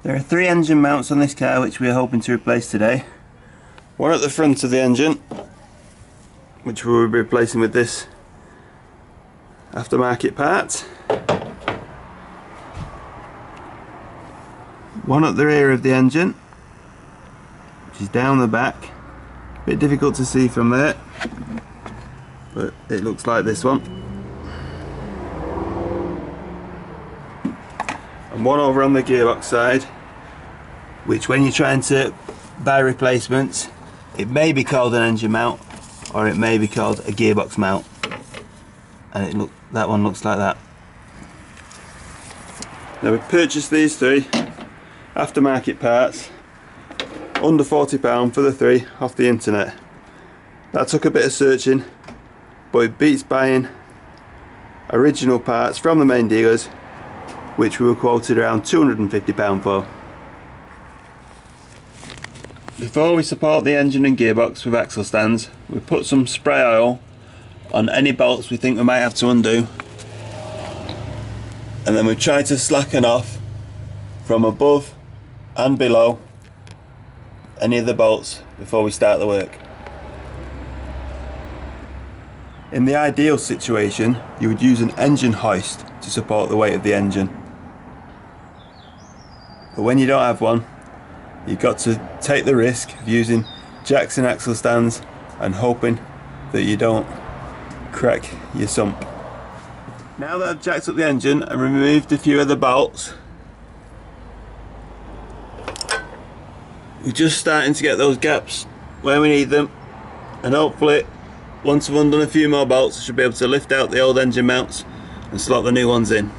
There are 3 engine mounts on this car which we are hoping to replace today. One at the front of the engine, which we will be replacing with this aftermarket part. One at the rear of the engine, which is down the back. A bit difficult to see from there, but it looks like this one. And one over on the gearbox side, which when you're trying to buy replacements, it may be called an engine mount or it may be called a gearbox mount. And that one looks like that. Now we purchased these 3 aftermarket parts, under £40 for the 3 off the internet. That took a bit of searching, but it beats buying original parts from the main dealers, which we were quoted around £250 for. Before we support the engine and gearbox with axle stands, we put some spray oil on any bolts we think we might have to undo, and then we try to slacken off from above and below any of the bolts before we start the work. In the ideal situation, you would use an engine hoist to support the weight of the engine. But when you don't have one, you've got to take the risk of using jacks and axle stands and hoping that you don't crack your sump. Now that I've jacked up the engine and removed a few of the bolts, we're just starting to get those gaps where we need them, and hopefully once I've undone a few more bolts I should be able to lift out the old engine mounts and slot the new ones in.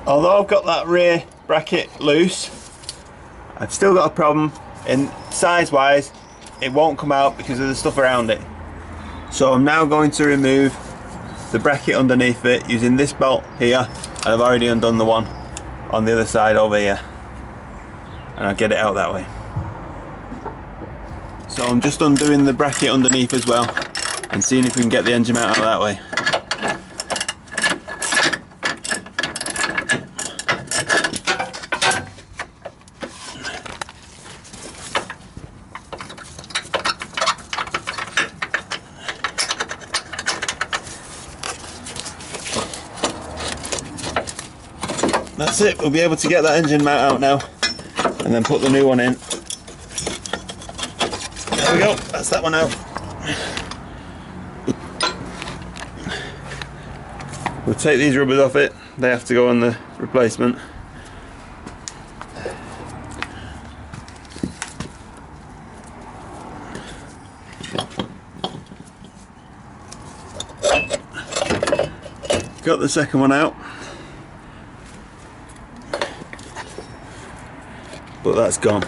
Although I've got that rear bracket loose, I've still got a problem in size wise. It won't come out because of the stuff around it. So I'm now going to remove the bracket underneath it using this bolt here, and I've already undone the one on the other side over here, and I'll get it out that way. So I'm just undoing the bracket underneath as well and seeing if we can get the engine mount out that way. That's it, we'll be able to get that engine mount out now and then put the new one in. There we go, that's that one out. We'll take these rubbers off it, they have to go on the replacement. Got the second one out, but that's gone.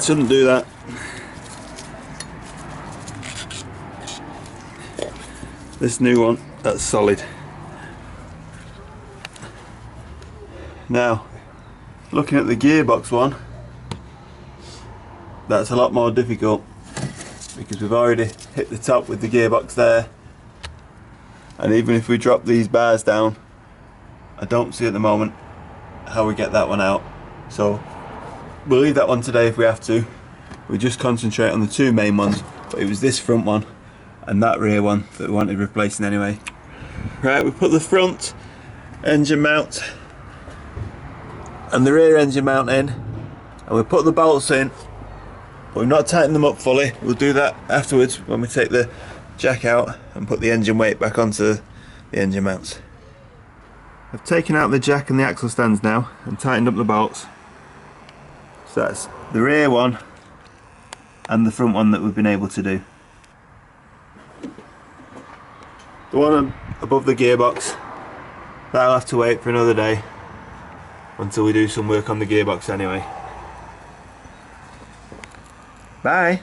Shouldn't do that. This new one, that's solid. Now, looking at the gearbox one, that's a lot more difficult because we've already hit the top with the gearbox there, and even if we drop these bars down, I don't see at the moment how we get that one out. So we'll leave that one today if we have to. We just concentrate on the 2 main ones, but it was this front one and that rear one that we wanted replacing anyway. Right, we put the front engine mount and the rear engine mount in, and we put the bolts in, but we've not tightened them up fully. We'll do that afterwards when we take the jack out and put the engine weight back onto the engine mounts. I've taken out the jack and the axle stands now and tightened up the bolts. So that's the rear one and the front one that we've been able to do. The one above the gearbox, that'll have to wait for another day until we do some work on the gearbox anyway. Bye!